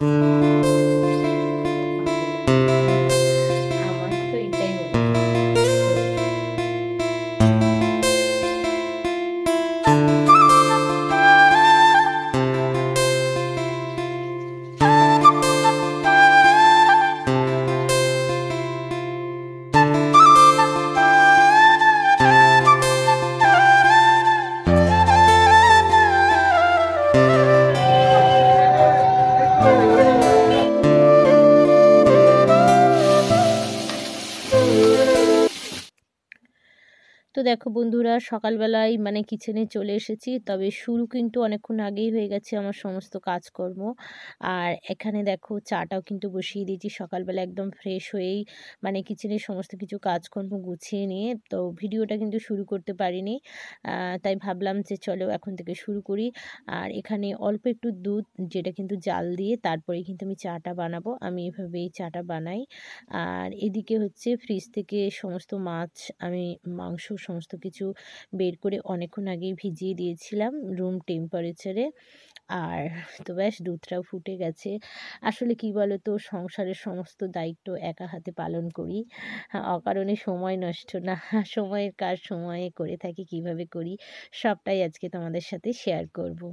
আমার তো এটাই মনে তো দেখো বন্ধুরা, সকালবেলায় মানে কিচেনে চলে এসেছি, তবে শুরু কিন্তু অনেকক্ষণ আগেই হয়ে গেছে আমার সমস্ত কাজকর্ম। আর এখানে দেখো চাটাও কিন্তু বসিয়ে দিয়েছি সকালবেলা, একদম ফ্রেশ হয়েই মানে কিচেনের সমস্ত কিছু কাজকর্ম গুছিয়ে নিয়ে। তো ভিডিওটা কিন্তু শুরু করতে পারিনি, তাই ভাবলাম যে চলো এখন থেকে শুরু করি। আর এখানে অল্প একটু দুধ, যেটা কিন্তু জাল দিয়ে তারপরে কিন্তু আমি চাটা বানাবো। আমি এভাবেই চাটা বানাই। আর এদিকে হচ্ছে ফ্রিজ থেকে সমস্ত মাছ, আমি মাংস সমস্ত কিছু বের করে অনেকক্ষণ আগেই ভিজিয়ে দিয়েছিলাম রুম টেম্পারেচারে। আর তো ব্যাস দুধটাও ফুটে গেছে। আসলে কি বলো তো, সংসারের সমস্ত দায়িত্ব একা হাতে পালন করি, অকারণে সময় নষ্ট না, সময়ের কাজ সময়ে করে থাকি, কিভাবে করি সবটাই আজকে তোমাদের সাথে শেয়ার করব।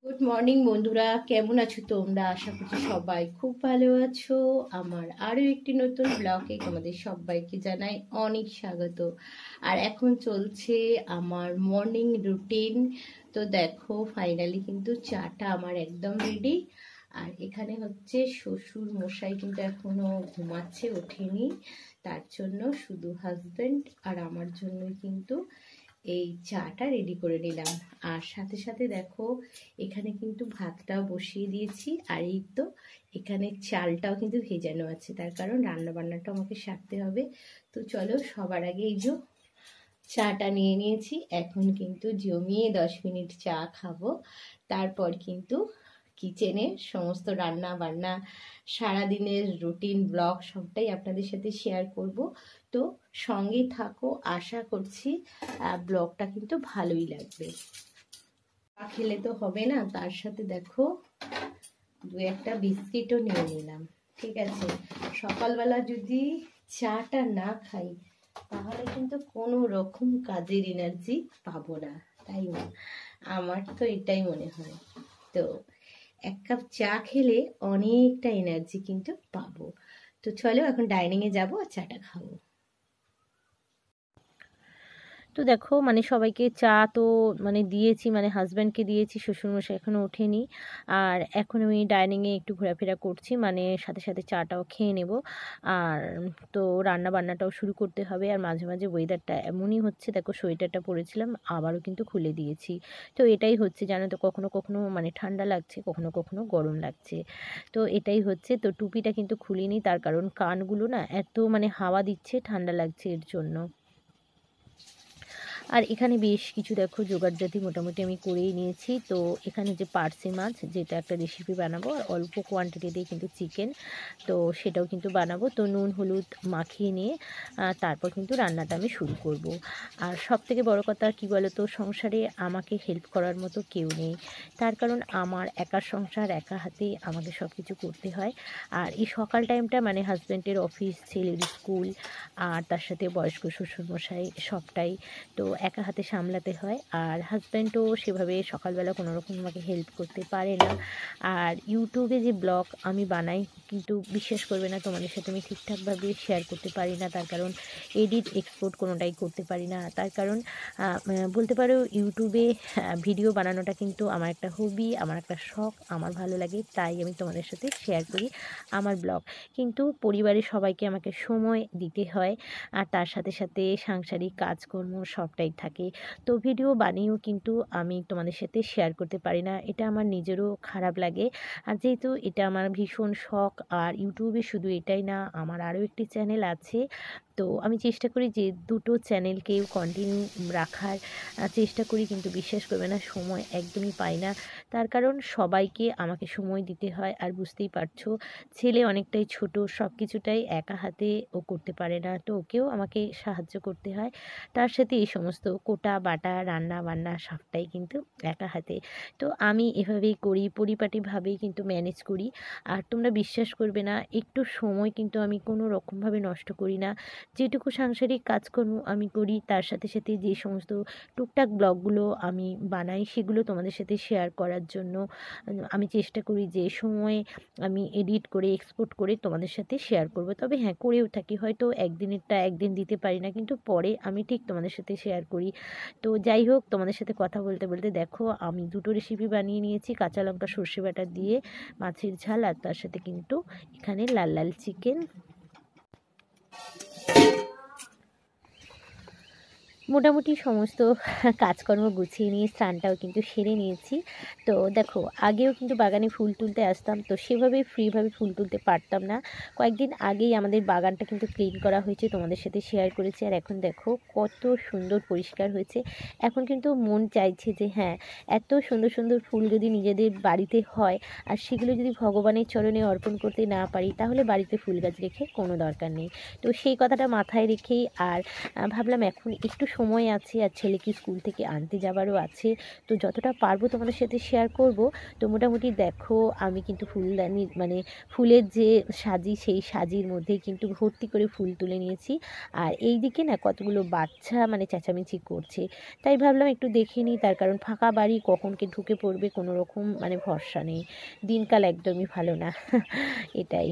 গুড মর্নিং বন্ধুরা, কেমন আছো তোমরা? আশা করছি সবাই খুব ভালো আছো। আমার আরও একটি নতুন ব্লগে তোমাদের সবাইকে জানাই অনেক স্বাগত। আর এখন চলছে আমার মর্নিং রুটিন। তো দেখো ফাইনালি কিন্তু চাটা আমার একদম রেডি। আর এখানে হচ্ছে শ্বশুর মশাই কিন্তু এখনো ঘুমাচ্ছে, ওঠেনি, তার জন্য শুধু হাজবেন্ড আর আমার জন্যই কিন্তু এই চাটা রেডি করে নিলাম। আর সাথে সাথে দেখো এখানে কিন্তু ভাতটাও বসিয়ে দিয়েছি। আর এই তো এখানে চালটাও কিন্তু ভেজানো আছে, তার কারণ রান্না বান্নাটা আমাকে সারতে হবে। তো চলো, সবার আগে এই যে চাটা নিয়ে নিয়েছি, এখন কিন্তু জমিয়ে 10 মিনিট চা খাবো। তারপর কিন্তু কিচেনে সমস্ত রান্না বান্না, সারাদিনের রুটিন ব্লগ সবটাই আপনাদের সাথে শেয়ার করব। তো সঙ্গে থাকো, আশা করছি ব্লগটা কিন্তু ভালোই লাগবে। চা খেলে তো হবে না, তার সাথে দেখো দু একটা বিস্কিটও নিয়ে নিলাম। ঠিক আছে, সকালবেলা যদি চাটা না খাই তাহলে কিন্তু কোনো রকম কাজের এনার্জি পাবো না, তাই না? আমার তো এটাই মনে হয়। তো এক কাপ চা খেলে অনেকটা এনার্জি কিন্তু পাবো। তো চলো এখন ডাইনিংয়ে যাবো আর চাটা খাবো। তো দেখো মানে সবাইকে চা তো মানে দিয়েছি, মানে হাজব্যান্ডকে দিয়েছি, শ্বশুরমশাই এখনও ওঠেনি। আর এখন আমি ডাইনিংয়ে একটু ঘোরাফেরা করছি, মানে সাথে সাথে চাটাও খেয়ে নেব। আর তো রান্না বান্নাটাও শুরু করতে হবে। আর মাঝে মাঝে ওয়েদারটা এমনই হচ্ছে, দেখো সোয়েটারটা পরেছিলাম আবারও কিন্তু খুলে দিয়েছি। তো এটাই হচ্ছে, জানো তো, কখনো কখনো মানে ঠান্ডা লাগছে, কখনো কখনো গরম লাগছে। তো এটাই হচ্ছে। তো টুপিটা কিন্তু খুলিনি, তার কারণ কানগুলো না এত মানে হাওয়া দিচ্ছে, ঠান্ডা লাগছে এর জন্য। আর এখানে বেশ কিছু দেখো জোগাড়জাতি মোটামুটি আমি করেই নিয়েছি। তো এখানে যে পার্সে মাছ, যেটা একটা রেসিপি বানাবো, আর অল্প কোয়ান্টিটিতেই কিন্তু চিকেন, তো সেটাও কিন্তু বানাবো। তো নুন হলুদ মাখিয়ে নিয়ে তারপর কিন্তু রান্নাটা আমি শুরু করব। আর সব থেকে বড়ো কথা কী বলো তো, সংসারে আমাকে হেল্প করার মতো কেউ নেই, তার কারণ আমার একার সংসার, একা হাতেই আমাকে সব কিছু করতে হয়। আর এই সকাল টাইমটা মানে হাজব্যান্ডের অফিস, ছেলের স্কুল, আর তার সাথে বয়স্ক শ্বশুরমশাই, সবটাই তো একা হাতে সামলাতে হয়। আর হাজব্যান্ডও সেভাবে সকালবেলা কোনো রকম আমাকে হেল্প করতে পারে না। আর ইউটিউবে যে ব্লগ আমি বানাই, কিন্তু বিশ্বাস করবে না, তোমাদের সাথে আমি ঠিকঠাকভাবে শেয়ার করতে পারি না, তার কারণ এডিট এক্সপোর্ট কোনোটাই করতে পারি না। তার কারণ বলতে পারো ইউটিউবে ভিডিও বানানোটা কিন্তু আমার একটা হবি, আমার একটা শখ, আমার ভালো লাগে, তাই আমি তোমাদের সাথে শেয়ার করি আমার ব্লগ। কিন্তু পরিবারের সবাইকে আমাকে সময় দিতে হয়, আর তার সাথে সাথে সাংসারিক কাজকর্ম সবটাই থাকে। তো ভিডিও বানিয়েও কিন্তু আমি তোমাদের সাথে শেয়ার করতে পারি না, এটা আমার নিজেরও খারাপ লাগে। আর যেহেতু এটা আমার ভীষণ শখ, আর ইউটিউবে শুধু এটাই না, আমার আরও একটি চ্যানেল আছে, তো আমি চেষ্টা করি যে দুটো চ্যানেলকেও কন্টিনিউ রাখার চেষ্টা করি, কিন্তু বিশ্বাস করবে না সময় একদমই পাই না। তার কারণ সবাইকে আমাকে সময় দিতে হয়, আর বুঝতেই পারছো ছেলে অনেকটাই ছোট, সব কিছুটাই একা হাতে ও করতে পারে না, তো ওকেও আমাকে সাহায্য করতে হয়। তার সাথে এই সমস্ত কোটা বাটা রান্না বান্না সবটাই কিন্তু একা হাতে। তো আমি এভাবেই করি, পরিপাটিভাবেই কিন্তু ম্যানেজ করি। আর তোমরা বিশ্বাস করবে না, একটু সময় কিন্তু আমি কোনো রকমভাবে নষ্ট করি না। যেটুকু সাংসারিক কাজকর্ম আমি করি, তার সাথে সাথে যে সমস্ত টুকটাক ব্লগগুলো আমি বানাই সেগুলো তোমাদের সাথে শেয়ার করার জন্য আমি চেষ্টা করি যে সময়ে আমি এডিট করে এক্সপোর্ট করে তোমাদের সাথে শেয়ার করব। তবে হ্যাঁ, করেও থাকি, হয়তো একদিনেরটা একদিন দিতে পারি না, কিন্তু পরে আমি ঠিক তোমাদের সাথে শেয়ার করি। তো যাই হোক, তোমাদের সাথে কথা বলতে বলতে দেখো আমি দুটো রেসিপি বানিয়ে নিয়েছি, কাঁচা লঙ্কা সর্ষে বাটা দিয়ে মাছের ঝাল, আর তার সাথে কিন্তু এখানে লাল লাল চিকেন। মোটামুটি সমস্ত কাজকর্ম গুছিয়ে নিয়ে স্নানটাও কিন্তু সেরে নিয়েছি। তো দেখো, আগেও কিন্তু বাগানে ফুল তুলতে আসতাম, তো সেভাবে ফ্রিভাবে ফুল তুলতে পারতাম না। কয়েকদিন আগেই আমাদের বাগানটা কিন্তু ক্লিন করা হয়েছে, তোমাদের সাথে শেয়ার করেছি। আর এখন দেখো কত সুন্দর পরিষ্কার হয়েছে। এখন কিন্তু মন চাইছে যে হ্যাঁ, এত সুন্দর সুন্দর ফুল যদি নিজেদের বাড়িতে হয়, আর সেগুলো যদি ভগবানের চরণে অর্পণ করতে না পারি, তাহলে বাড়িতে ফুল গাছ রেখে কোনো দরকার নেই। তো সেই কথাটা মাথায় রেখেই আর ভাবলাম এখন একটু সময় আছে, আর ছেলেকে স্কুল থেকে আনতে যাবারও আছে, তো যতটা পারবো তোমাদের সাথে শেয়ার করব। তো মোটামুটি দেখো আমি কিন্তু ফুলদানি মানে ফুলের যে সাজি, সেই সাজির মধ্যেই কিন্তু ভর্তি করে ফুল তুলে নিয়েছি। আর এই দিকে না কতগুলো বাচ্চা মানে চেঁচামেচি করছে, তাই ভাবলাম একটু দেখে নিই, তার কারণ ফাঁকা বাড়ি কখনকে ঢুকে পড়বে কোনো রকম মানে ভরসা নেই, দিনকাল একদমই ভালো না এটাই।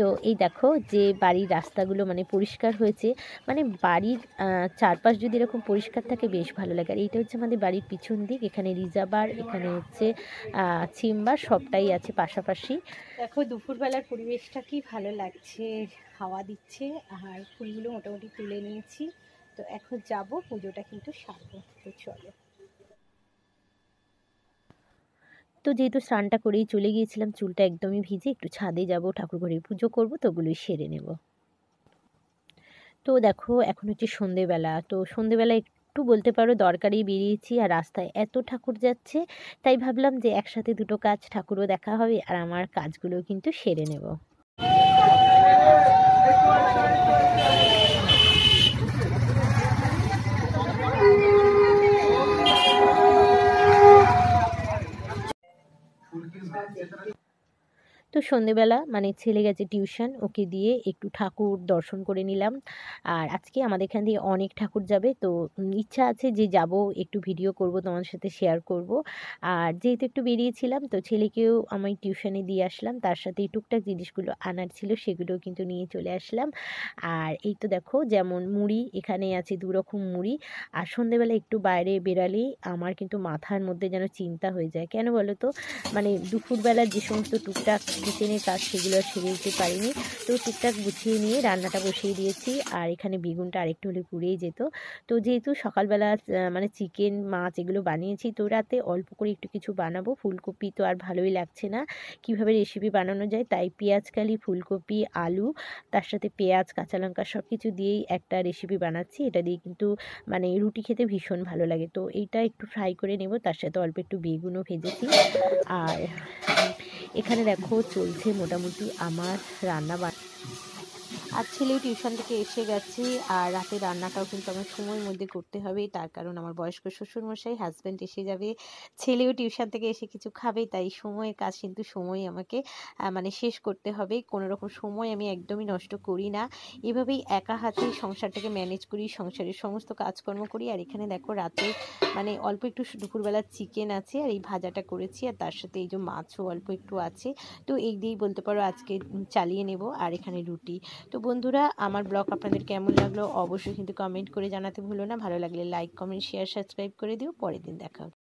তো এই দেখো যে বাড়ির রাস্তাগুলো মানে পরিষ্কার হয়েছে, মানে বাড়ির চারপাশ যদি এরকম পরিষ্কার থাকে বেশ ভালো লাগে। আর এইটা হচ্ছে আমাদের বাড়ির পিছন দিক, এখানে রিজার্ভার, এখানে হচ্ছে চেম্বার, সবটাই আছে পাশাপাশি। দেখো দুপুরবেলার পরিবেশটা কি ভালো লাগছে, হাওয়া দিচ্ছে, আর ফুলগুলো মোটামুটি তুলে নিয়েছি। তো এখন যাব, পুজোটা কিন্তু সারবো। তো চলো। তো যেহেতু স্নানটা করেই চলে গিয়েছিলাম, চুলটা একদমই ভিজে, একটু ছাদে যাব, ঠাকুর ঘরে পুজো করব, তো ওগুলোই সেরে নেব। তো দেখো এখন হচ্ছে সন্ধেবেলা, তো সন্ধেবেলা একটু বলতে পারো দরকারেই বেরিয়েছি, আর রাস্তায় এত ঠাকুর যাচ্ছে, তাই ভাবলাম যে একসাথে দুটো কাজ, ঠাকুরও দেখা হবে আর আমার কাজগুলোও কিন্তু সেরে নেব। তো সন্ধেবেলা মানে ছেলে গেছে টিউশন, ওকে দিয়ে একটু ঠাকুর দর্শন করে নিলাম। আর আজকে আমাদের এখান দিয়ে অনেক ঠাকুর যাবে, তো ইচ্ছা আছে যে যাব, একটু ভিডিও করব, তোমাদের সাথে শেয়ার করব। আর যেহেতু একটু বেরিয়েছিলাম, তো ছেলেকেও আমি টিউশনে দিয়ে আসলাম, তার সাথে এই টুকটাক জিনিসগুলো আনার ছিল সেগুলোও কিন্তু নিয়ে চলে আসলাম। আর এই তো দেখো যেমন মুড়ি, এখানে আছে দু রকম মুড়ি। আর সন্ধেবেলা একটু বাইরে বেরালেই আমার কিন্তু মাথার মধ্যে যেন চিন্তা হয়ে যায়, কেন বলো তো, মানে দুপুরবেলার যে সমস্ত টুকটাক কিচেনের কাজ সেগুলো আর সেরে উঠতে পারিনি। তো টুকটাক গুছিয়ে নিয়ে রান্নাটা বসিয়ে দিয়েছি, আর এখানে বেগুনটা আরেকটু হলে পুড়েই যেত। তো যেহেতু সকালবেলা মানে চিকেন মাছ এগুলো বানিয়েছি, তো রাতে অল্প করে একটু কিছু বানাবো। ফুলকপি তো আর ভালোই লাগছে না, কিভাবে রেসিপি বানানো যায়, তাই পেঁয়াজকালি, ফুলকপি, আলু, তার সাথে পেঁয়াজ, কাঁচা লঙ্কা সব কিছু দিয়েই একটা রেসিপি বানাচ্ছি। এটা দিয়ে কিন্তু মানে রুটি খেতে ভীষণ ভালো লাগে। তো এইটা একটু ফ্রাই করে নেব, তার সাথে অল্প একটু বেগুনও ভেজেছি। আর এখানে দেখো চলছে মোটামুটি আমার রান্না বান্না। আর ছেলেও টিউশন থেকে এসে গেছে, আর রাতে রান্নাটাও কিন্তু আমার সময়ের মধ্যে করতে হবে, তার কারণ আমার বয়স্ক শ্বশুরমশাই হাজব্যান্ড এসে যাবে, ছেলেও টিউশন থেকে এসে কিছু খাবে, তাই সময়ের কাজ কিন্তু সময় আমাকে মানে শেষ করতে হবে। কোনো রকম সময় আমি একদমই নষ্ট করি না, এভাবেই একা হাতে সংসারটাকে ম্যানেজ করি, সংসারের সমস্ত কাজকর্ম করি। আর এখানে দেখো রাতে মানে অল্প একটু দুপুরবেলা চিকেন আছে, আর এই ভাজাটা করেছি, আর তার সাথে এই যে মাছও অল্প একটু আছে। তো এই দিয়েই বলতে পারো আজকে চালিয়ে নেব। আর এখানে রুটি। তো বন্ধুরা, আমার ব্লগ আপনাদের কেমন লাগলো অবশ্যই কিন্তু কমেন্ট করে জানাতে ভুলো না। ভালো লাগলে লাইক, কমেন্ট, শেয়ার, সাবস্ক্রাইব করে দিও। পরের দিন দেখা হবে।